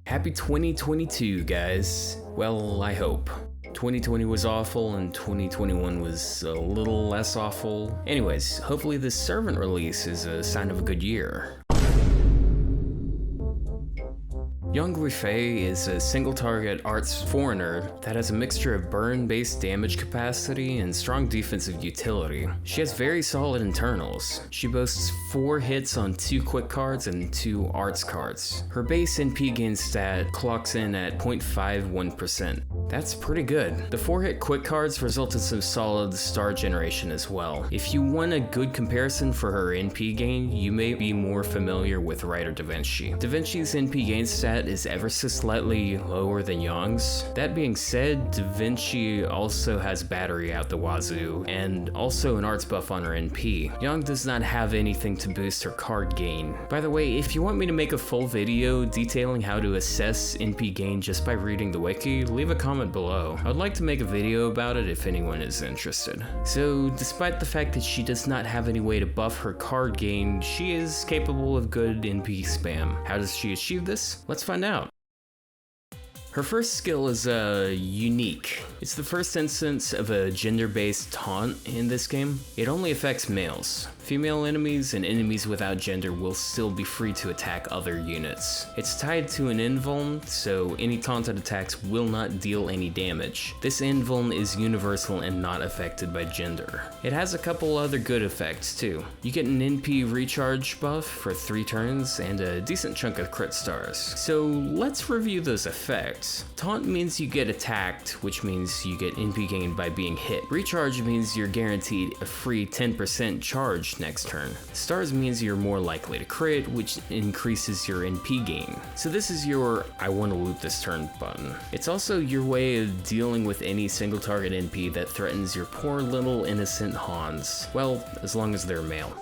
Happy 2022, guys. Well, I hope. 2020 was awful and 2021 was a little less awful. Anyways, hopefully this servant release is a sign of a good year. Young Guifei is a single-target arts foreigner that has a mixture of burn-based damage capacity and strong defensive utility. She has very solid internals. She boasts 4 hits on 2 quick cards and 2 arts cards. Her base NP gain stat clocks in at 0.51%. That's pretty good. The 4-hit quick cards result in some solid star generation as well. If you want a good comparison for her NP gain, you may be more familiar with Writer Da Vinci. Da Vinci's NP gain stat is ever so slightly lower than Young's. That being said, Da Vinci also has battery out the wazoo, and also an arts buff on her NP. Young does not have anything to boost her card gain. By the way, if you want me to make a full video detailing how to assess NP gain just by reading the wiki, leave a comment below. I'd like to make a video about it if anyone is interested. So, despite the fact that she does not have any way to buff her card gain, she is capable of good NP spam. How does she achieve this? Let's find out. Her first skill is unique. It's the first instance of a gender-based taunt in this game. It only affects males. Female enemies and enemies without gender will still be free to attack other units. It's tied to an invuln, so any taunted attacks will not deal any damage. This invuln is universal and not affected by gender. It has a couple other good effects too. You get an NP recharge buff for 3 turns and a decent chunk of crit stars. So let's review those effects. Taunt means you get attacked, which means you get NP gained by being hit. Recharge means you're guaranteed a free 10% charge next turn. Stars means you're more likely to crit, which increases your NP gain. So this is your I want to loot this turn button. It's also your way of dealing with any single target NP that threatens your poor little innocent Hans. Well, as long as they're male.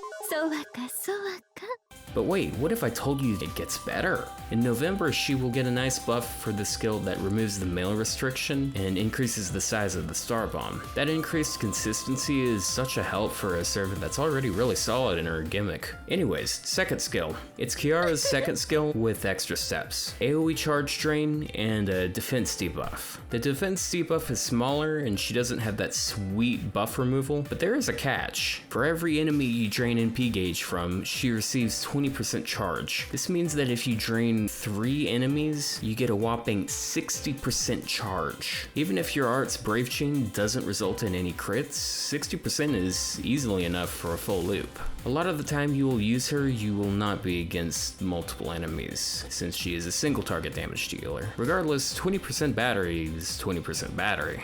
But wait, what if I told you it gets better? In November, she will get a nice buff for the skill that removes the male restriction and increases the size of the star bomb. That increased consistency is such a help for a servant that's already really solid in her gimmick. Anyways, second skill. It's Kiara's second skill with extra steps. AoE charge drain and a defense debuff. The defense debuff is smaller and she doesn't have that sweet buff removal, but there is a catch. For every enemy you drain NP gauge from, she receives 20% charge. This means that if you drain 3 enemies, you get a whopping 60% charge. Even if your art's Brave Chain doesn't result in any crits, 60% is easily enough for a full loop. A lot of the time you will use her, you will not be against multiple enemies, since she is a single target damage dealer. Regardless, 20% battery is 20% battery.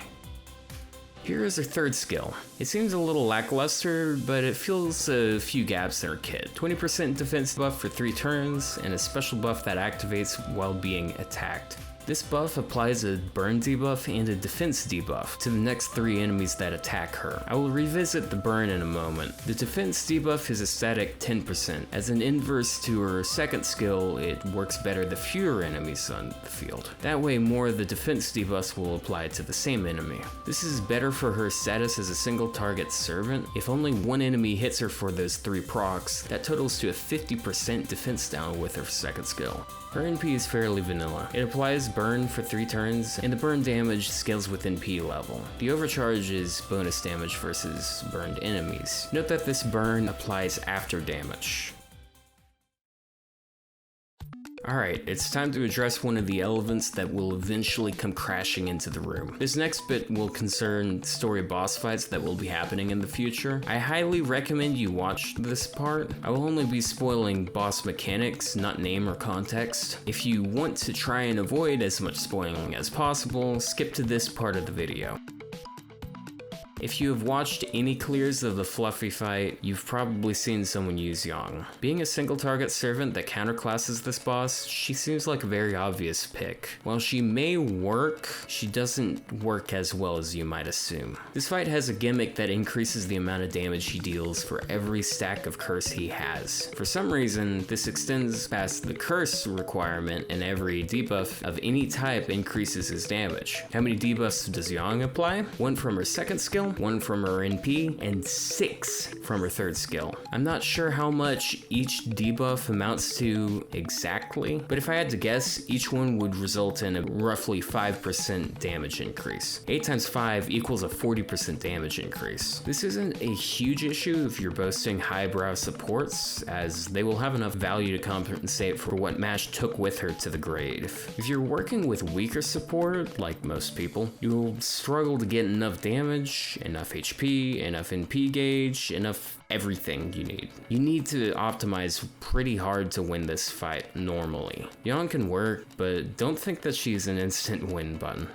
Here is her third skill. It seems a little lackluster, but it fills a few gaps in her kit. 20% defense buff for 3 turns, and a special buff that activates while being attacked. This buff applies a burn debuff and a defense debuff to the next 3 enemies that attack her. I will revisit the burn in a moment. The defense debuff is a static 10%. As an inverse to her second skill, it works better the fewer enemies on the field. That way more of the defense debuffs will apply to the same enemy. This is better for her status as a single target servant. If only 1 enemy hits her for those 3 procs, that totals to a 50% defense down with her second skill. Her NP is fairly vanilla. It applies burn for 3 turns, and the burn damage scales with NP level. The overcharge is bonus damage versus burned enemies. Note that this burn applies after damage. Alright, it's time to address one of the elements that will eventually come crashing into the room. This next bit will concern story boss fights that will be happening in the future. I highly recommend you watch this part. I will only be spoiling boss mechanics, not name or context. If you want to try and avoid as much spoiling as possible, skip to this part of the video. If you have watched any clears of the Fluffy fight, you've probably seen someone use Yang. Being a single target servant that counterclasses this boss, she seems like a very obvious pick. While she may work, she doesn't work as well as you might assume. This fight has a gimmick that increases the amount of damage he deals for every stack of curse he has. For some reason, this extends past the curse requirement, and every debuff of any type increases his damage. How many debuffs does Yang apply? 1 from her second skill skill, 1 from her NP, and 6 from her 3rd skill. I'm not sure how much each debuff amounts to exactly, but if I had to guess, each one would result in a roughly 5% damage increase. 8 times 5 equals a 40% damage increase. This isn't a huge issue if you're boasting highbrow supports, as they will have enough value to compensate for what Mash took with her to the grave. If you're working with weaker support, like most people, you'll struggle to get enough damage, enough HP, enough NP gauge, enough everything you need. You need to optimize pretty hard to win this fight normally. Yang can work, but don't think that she's an instant win button.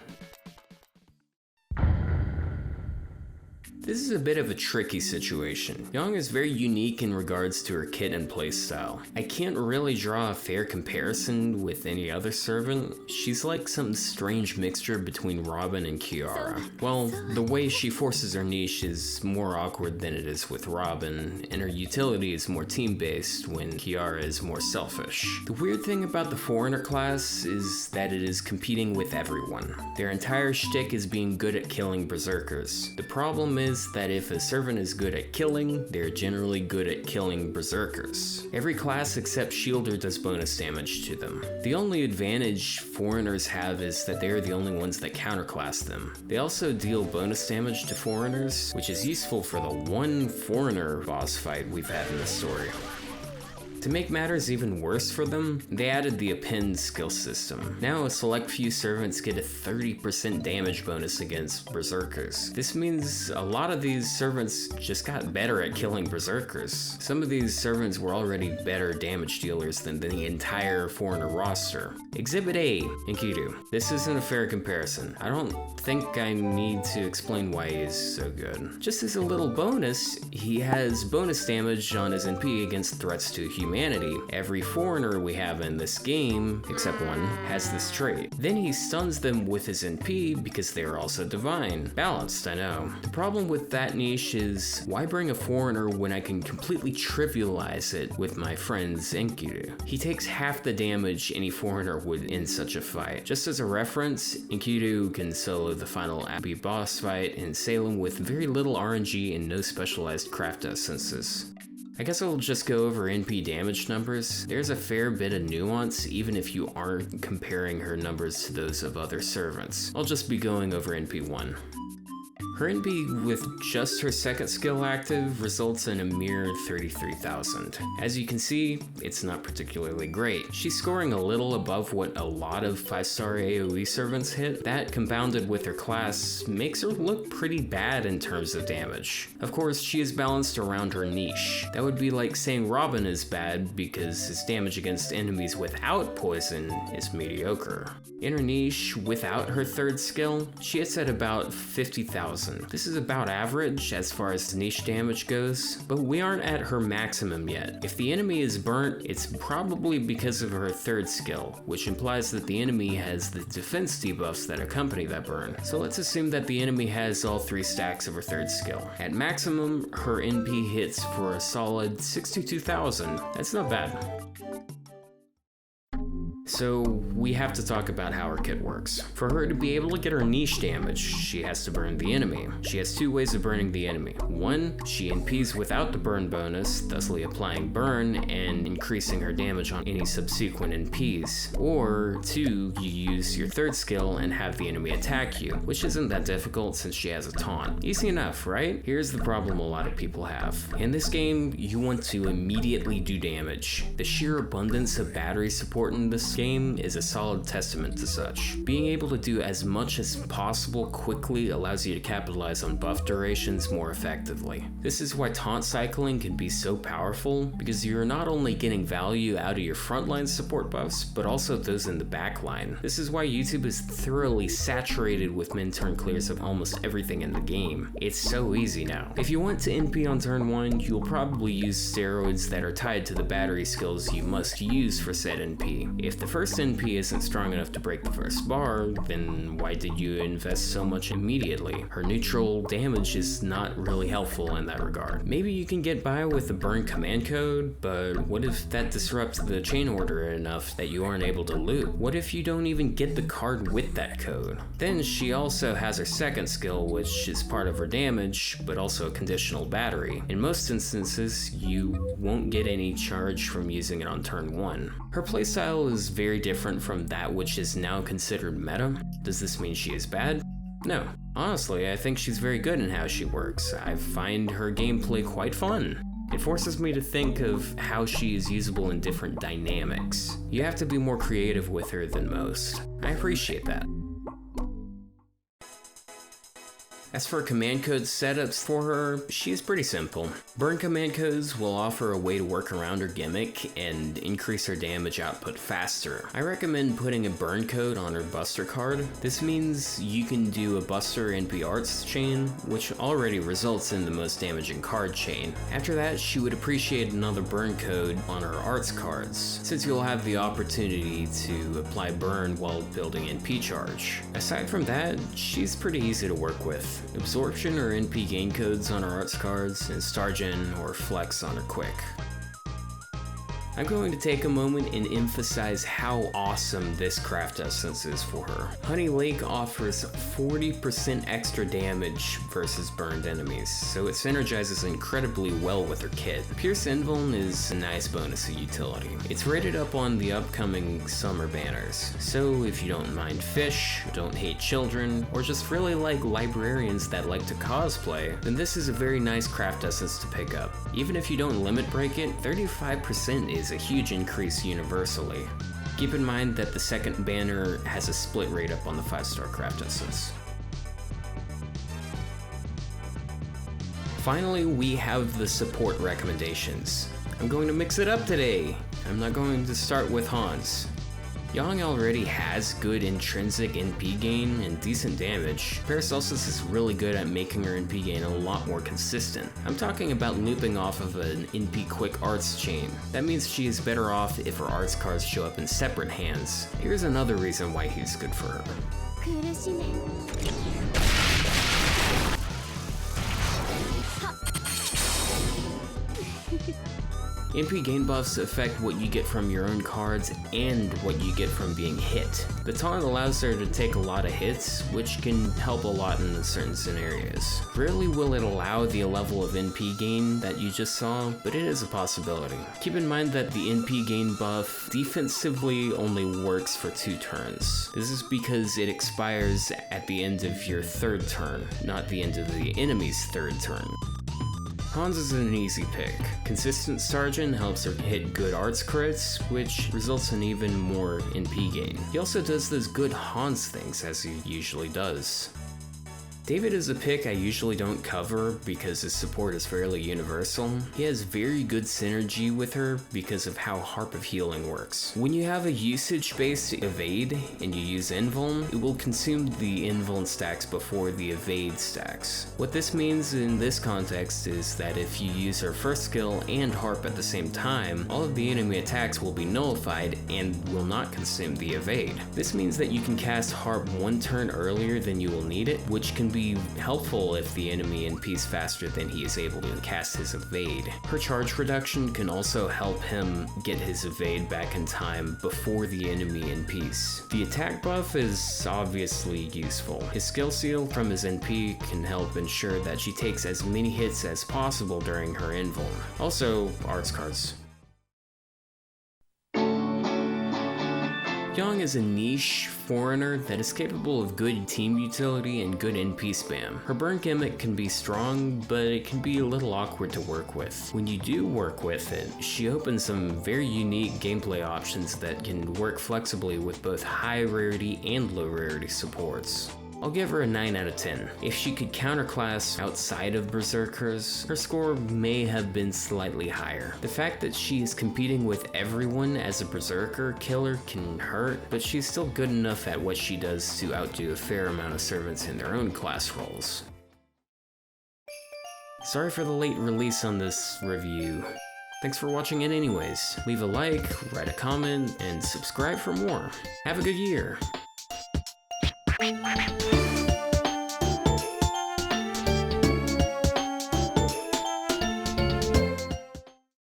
This is a bit of a tricky situation. Yang is very unique in regards to her kit and playstyle. I can't really draw a fair comparison with any other servant. She's like some strange mixture between Robin and Kiara. Well, the way she forces her niche is more awkward than it is with Robin, and her utility is more team-based when Kiara is more selfish. The weird thing about the Foreigner class is that it is competing with everyone. Their entire shtick is being good at killing berserkers. The problem is that if a servant is good at killing, they're generally good at killing berserkers. Every class except Shielder does bonus damage to them. The only advantage Foreigners have is that they're the only ones that counterclass them. They also deal bonus damage to Foreigners, which is useful for the one Foreigner boss fight we've had in the story. To make matters even worse for them, they added the append skill system. Now a select few servants get a 30% damage bonus against berserkers. This means a lot of these servants just got better at killing berserkers. Some of these servants were already better damage dealers than the entire Foreigner roster. Exhibit A, Enkidu. This isn't a fair comparison. I don't think I need to explain why he is so good. Just as a little bonus, he has bonus damage on his NP against threats to humanity. Every Foreigner we have in this game, except one, has this trait. Then he stuns them with his NP because they are also divine. Balanced, I know. The problem with that niche is, why bring a Foreigner when I can completely trivialize it with my friend's Enkidu? He takes half the damage any Foreigner would in such a fight. Just as a reference, Enkidu can solo the final Abbey boss fight in Salem with very little RNG and no specialized craft essences. I guess I'll just go over NP damage numbers. There's a fair bit of nuance even if you aren't comparing her numbers to those of other servants. I'll just be going over NP1. Her NP with just her 2nd skill active results in a mere 33,000. As you can see, it's not particularly great. She's scoring a little above what a lot of 5-star AoE servants hit. That compounded with her class makes her look pretty bad in terms of damage. Of course, she is balanced around her niche. That would be like saying Robin is bad because his damage against enemies without poison is mediocre. In her niche, without her 3rd skill, she hits at about 50,000. This is about average as far as niche damage goes, but we aren't at her maximum yet. If the enemy is burnt, it's probably because of her 3rd skill, which implies that the enemy has the defense debuffs that accompany that burn. So let's assume that the enemy has all 3 stacks of her 3rd skill. At maximum, her NP hits for a solid 62,000. That's not bad. So we have to talk about how her kit works. For her to be able to get her niche damage, she has to burn the enemy. She has 2 ways of burning the enemy. 1, she NPs without the burn bonus, thusly applying burn and increasing her damage on any subsequent NPs. Or 2, you use your 3rd skill and have the enemy attack you, which isn't that difficult since she has a taunt. Easy enough, right? Here's the problem a lot of people have. In this game, you want to immediately do damage. The sheer abundance of battery support in this game is a solid testament to such. Being able to do as much as possible quickly allows you to capitalize on buff durations more effectively. This is why taunt cycling can be so powerful, because you're not only getting value out of your frontline support buffs, but also those in the backline. This is why YouTube is thoroughly saturated with min-turn clears of almost everything in the game. It's so easy now. If you want to NP on turn 1, you'll probably use steroids that are tied to the battery skills you must use for said NP. If the first NP isn't strong enough to break the first bar, then why did you invest so much immediately? Her neutral damage is not really helpful in that regard. Maybe you can get by with the burn command code, but what if that disrupts the chain order enough that you aren't able to loot? What if you don't even get the card with that code? Then she also has her second skill, which is part of her damage, but also a conditional battery. In most instances, you won't get any charge from using it on turn 1. Her playstyle is very different from that which is now considered meta. Does this mean she is bad? No. Honestly, I think she's very good in how she works. I find her gameplay quite fun. It forces me to think of how she is usable in different dynamics. You have to be more creative with her than most. I appreciate that. As for command code setups for her, she is pretty simple. Burn command codes will offer a way to work around her gimmick and increase her damage output faster. I recommend putting a burn code on her buster card. This means you can do a buster NP arts chain, which already results in the most damaging card chain. After that, she would appreciate another burn code on her arts cards, since you'll have the opportunity to apply burn while building NP charge. Aside from that, she's pretty easy to work with. Absorption or NP gain codes on her arts cards, and Stargen or Flex on her quick. I'm going to take a moment and emphasize how awesome this craft essence is for her. Honey Lake offers 40% extra damage versus burned enemies, so it synergizes incredibly well with her kit. Pierce Invuln is a nice bonus of utility. It's rated up on the upcoming summer banners, so if you don't mind fish, don't hate children, or just really like librarians that like to cosplay, then this is a very nice craft essence to pick up. Even if you don't limit break it, 35% is a huge increase universally. Keep in mind that the second banner has a split rate up on the 5-star craft essence. Finally, we have the support recommendations. I'm going to mix it up today. I'm not going to start with Hans. Yang already has good intrinsic NP gain and decent damage. Paracelsus is really good at making her NP gain a lot more consistent. I'm talking about looping off of an NP quick arts chain. That means she is better off if her arts cards show up in separate hands. Here's another reason why he's good for her. NP gain buffs affect what you get from your own cards and what you get from being hit. The taunt allows her to take a lot of hits, which can help a lot in certain scenarios. Rarely will it allow the level of NP gain that you just saw, but it is a possibility. Keep in mind that the NP gain buff defensively only works for 2 turns. This is because it expires at the end of your 3rd turn, not the end of the enemy's 3rd turn. Hans is an easy pick. Consistent Sergeant helps her hit good arts crits, which results in even more NP gain. He also does those good Hans things as he usually does. David is a pick I usually don't cover because his support is fairly universal. He has very good synergy with her because of how Harp of Healing works. When you have a usage-based evade and you use Invuln, it will consume the Invuln stacks before the evade stacks. What this means in this context is that if you use her first skill and Harp at the same time, all of the enemy attacks will be nullified and will not consume the evade. This means that you can cast Harp 1 turn earlier than you will need it, which can be helpful if the enemy NP's faster than he is able to cast his evade. Her charge reduction can also help him get his evade back in time before the enemy NP's. The attack buff is obviously useful. His skill seal from his NP can help ensure that she takes as many hits as possible during her invuln. Also, arts cards. Yang is a niche foreigner that is capable of good team utility and good NP spam. Her burn gimmick can be strong, but it can be a little awkward to work with. When you do work with it, she opens some very unique gameplay options that can work flexibly with both high rarity and low rarity supports. I'll give her a 9 out of 10. If she could counterclass outside of Berserkers, her score may have been slightly higher. The fact that she is competing with everyone as a Berserker killer can hurt, but she's still good enough at what she does to outdo a fair amount of servants in their own class roles. Sorry for the late release on this review. Thanks for watching it anyways. Leave a like, write a comment, and subscribe for more. Have a good year!